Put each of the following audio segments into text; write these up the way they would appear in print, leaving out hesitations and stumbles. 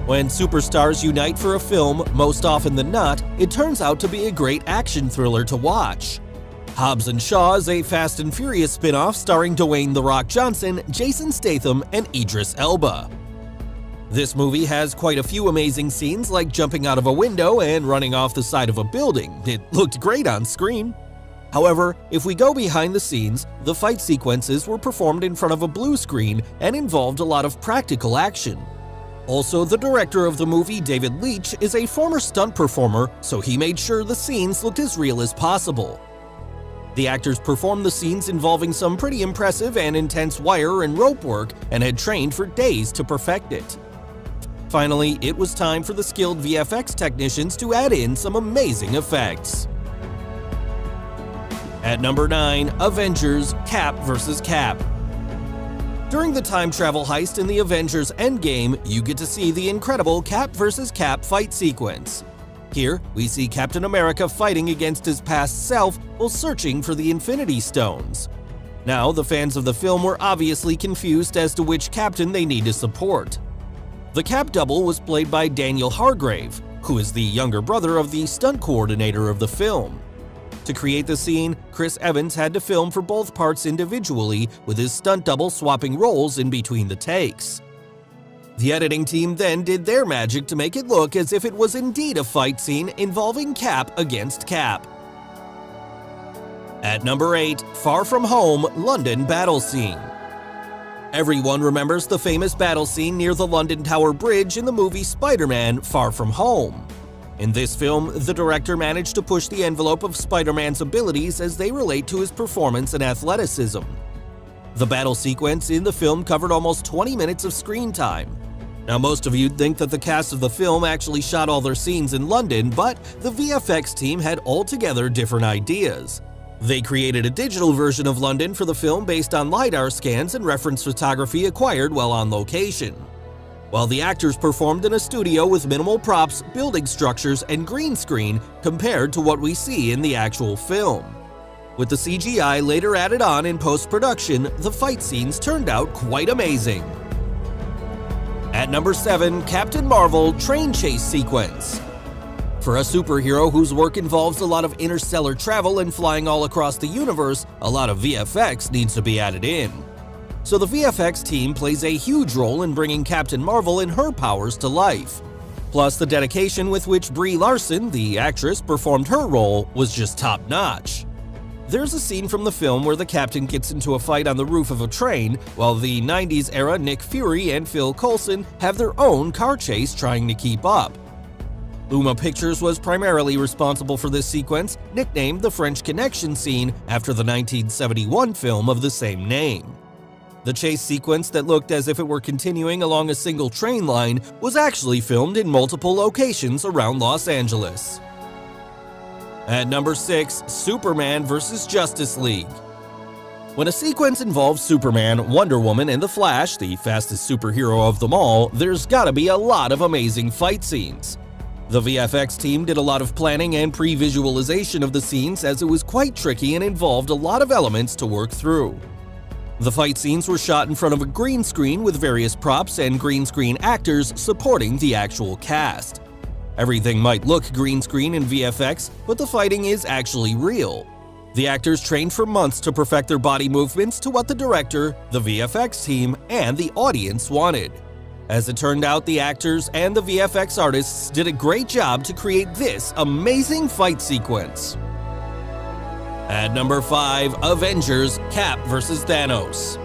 When superstars unite for a film, most often than not, it turns out to be a great action thriller to watch. Hobbs & Shaw is a Fast and Furious spin-off starring Dwayne "The Rock" Johnson, Jason Statham, and Idris Elba. This movie has quite a few amazing scenes like jumping out of a window and running off the side of a building. It looked great on screen. However, if we go behind the scenes, the fight sequences were performed in front of a blue screen and involved a lot of practical action. Also, the director of the movie, David Leitch, is a former stunt performer, so he made sure the scenes looked as real as possible. The actors performed the scenes involving some pretty impressive and intense wire and rope work and had trained for days to perfect it. Finally, it was time for the skilled VFX technicians to add in some amazing effects. At number 9, Avengers: Cap vs. Cap. During the time travel heist in the Avengers Endgame, you get to see the incredible Cap vs. Cap fight sequence. Here, we see Captain America fighting against his past self while searching for the Infinity Stones. Now, the fans of the film were obviously confused as to which Captain they need to support. The Cap double was played by Daniel Hargrave, who is the younger brother of the stunt coordinator of the film. To create the scene, Chris Evans had to film for both parts individually, with his stunt double swapping roles in between the takes. The editing team then did their magic to make it look as if it was indeed a fight scene involving Cap against Cap. At number 8, Far From Home: London Battle Scene. Everyone remembers the famous battle scene near the London Tower Bridge in the movie Spider-Man: Far From Home. In this film, the director managed to push the envelope of Spider-Man's abilities as they relate to his performance and athleticism. The battle sequence in the film covered almost 20 minutes of screen time. Now, most of you'd think that the cast of the film actually shot all their scenes in London, but the VFX team had altogether different ideas. They created a digital version of London for the film based on LiDAR scans and reference photography acquired while on location, while the actors performed in a studio with minimal props, building structures, and green screen compared to what we see in the actual film. With the CGI later added on in post-production, the fight scenes turned out quite amazing. At number 7, Captain Marvel train chase sequence. For a superhero whose work involves a lot of interstellar travel and flying all across the universe, a lot of VFX needs to be added in. So the VFX team plays a huge role in bringing Captain Marvel and her powers to life. Plus, the dedication with which Brie Larson, the actress, performed her role was just top-notch. There's a scene from the film where the captain gets into a fight on the roof of a train, while the 90s era Nick Fury and Phil Coulson have their own car chase trying to keep up. Luma Pictures was primarily responsible for this sequence, nicknamed the French Connection scene after the 1971 film of the same name. The chase sequence that looked as if it were continuing along a single train line was actually filmed in multiple locations around Los Angeles. At number 6, Superman vs. Justice League. When a sequence involves Superman, Wonder Woman, and the Flash, the fastest superhero of them all, there's gotta be a lot of amazing fight scenes. The VFX team did a lot of planning and pre-visualization of the scenes as it was quite tricky and involved a lot of elements to work through. The fight scenes were shot in front of a green screen with various props and green screen actors supporting the actual cast. Everything might look green screen in VFX, but the fighting is actually real. The actors trained for months to perfect their body movements to what the director, the VFX team, and the audience wanted. As it turned out, the actors and the VFX artists did a great job to create this amazing fight sequence. At number 5, Avengers: Cap vs. Thanos.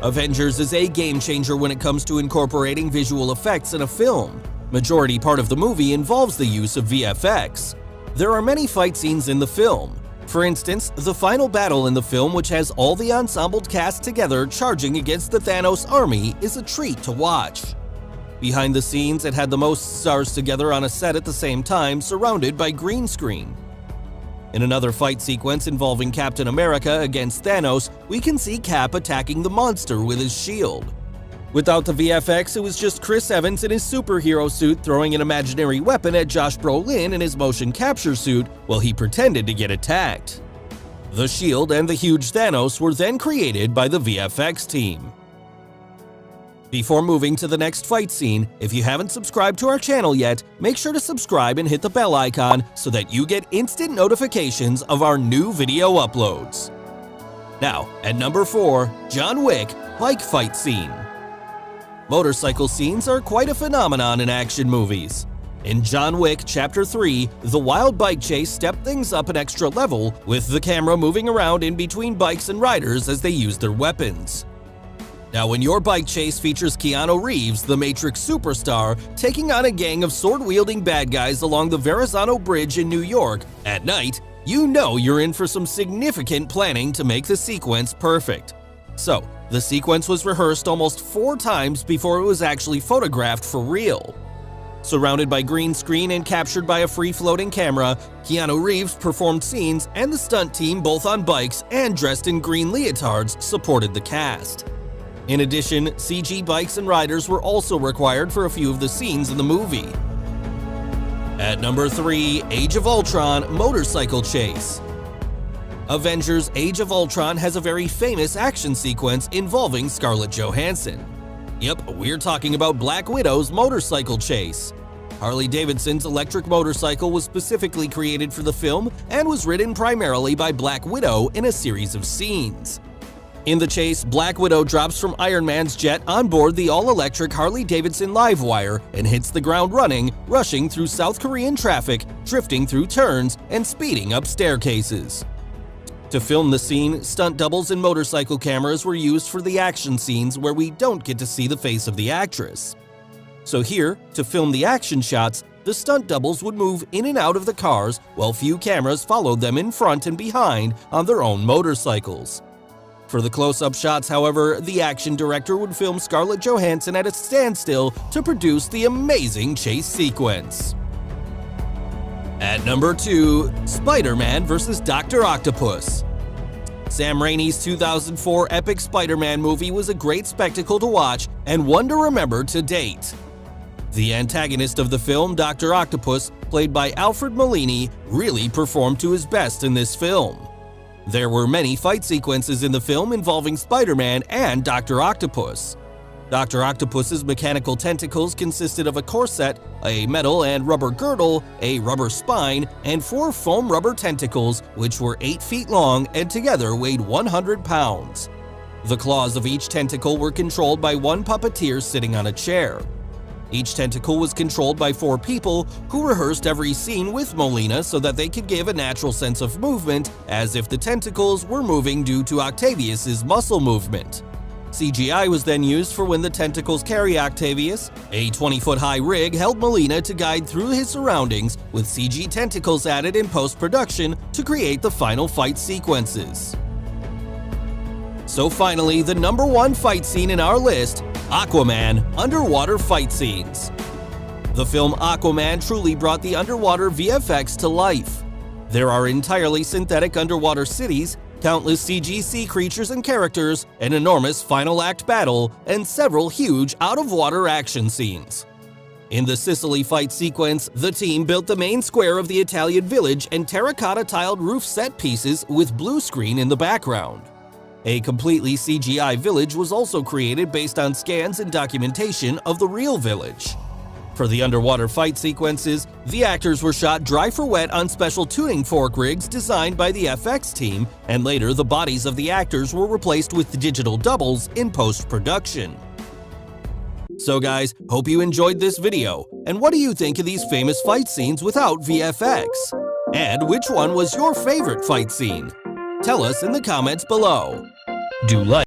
Avengers is a game changer when it comes to incorporating visual effects in a film. Majority part of the movie involves the use of VFX. There are many fight scenes in the film. For instance, the final battle in the film, which has all the ensembled cast together charging against the Thanos army, is a treat to watch. Behind the scenes, it had the most stars together on a set at the same time, surrounded by green screen. In another fight sequence involving Captain America against Thanos, we can see Cap attacking the monster with his shield. Without the VFX, it was just Chris Evans in his superhero suit throwing an imaginary weapon at Josh Brolin in his motion capture suit while he pretended to get attacked. The shield and the huge Thanos were then created by the VFX team. Before moving to the next fight scene, if you haven't subscribed to our channel yet, make sure to subscribe and hit the bell icon so that you get instant notifications of our new video uploads. Now, at number 4, John Wick bike fight scene. Motorcycle scenes are quite a phenomenon in action movies. In John Wick Chapter 3, the wild bike chase stepped things up an extra level, with the camera moving around in between bikes and riders as they use their weapons. Now, when your bike chase features Keanu Reeves, the Matrix superstar, taking on a gang of sword-wielding bad guys along the Verrazano Bridge in New York at night, you know you're in for some significant planning to make the sequence perfect. So, the sequence was rehearsed almost 4 times before it was actually photographed for real. Surrounded by green screen and captured by a free-floating camera, Keanu Reeves performed scenes, and the stunt team, both on bikes and dressed in green leotards, supported the cast. In addition, CG bikes and riders were also required for a few of the scenes in the movie. At number 3, Age of Ultron motorcycle chase. Avengers Age of Ultron has a very famous action sequence involving Scarlett Johansson. Yep, we're talking about Black Widow's motorcycle chase. Harley-Davidson's electric motorcycle was specifically created for the film and was ridden primarily by Black Widow in a series of scenes. In the chase, Black Widow drops from Iron Man's jet on board the all-electric Harley-Davidson Livewire and hits the ground running, rushing through South Korean traffic, drifting through turns, and speeding up staircases. To film the scene, stunt doubles and motorcycle cameras were used for the action scenes where we don't get to see the face of the actress. So here, to film the action shots, the stunt doubles would move in and out of the cars while few cameras followed them in front and behind on their own motorcycles. For the close-up shots, however, the action director would film Scarlett Johansson at a standstill to produce the amazing chase sequence. At number 2, Spider-Man vs. Dr. Octopus. Sam Raimi's 2004 epic Spider-Man movie was a great spectacle to watch and one to remember to date. The antagonist of the film, Dr. Octopus, played by Alfred Molina, really performed to his best in this film. There were many fight sequences in the film involving Spider-Man and Dr. Octopus. Dr. Octopus's mechanical tentacles consisted of a corset, a metal and rubber girdle, a rubber spine, and 4 foam rubber tentacles, which were 8 feet long and together weighed 100 pounds. The claws of each tentacle were controlled by one puppeteer sitting on a chair. Each tentacle was controlled by 4 people who rehearsed every scene with Molina so that they could give a natural sense of movement, as if the tentacles were moving due to Octavius's muscle movement. CGI was then used for when the tentacles carry Octavius. A 20-foot-high rig held Molina to guide through his surroundings, with CG tentacles added in post-production to create the final fight sequences. So finally, the number 1 fight scene in our list, Aquaman underwater fight scenes. The film Aquaman truly brought the underwater VFX to life. There are entirely synthetic underwater cities, countless CG sea creatures and characters, an enormous final act battle, and several huge out-of-water action scenes. In the Sicily fight sequence, the team built the main square of the Italian village and terracotta-tiled roof set pieces with blue screen in the background. A completely CGI village was also created based on scans and documentation of the real village. For the underwater fight sequences, the actors were shot dry for wet on special tuning fork rigs designed by the FX team, and later the bodies of the actors were replaced with digital doubles in post-production. So guys, hope you enjoyed this video, and what do you think of these famous fight scenes without VFX? And which one was your favorite fight scene? Tell us in the comments below. Do like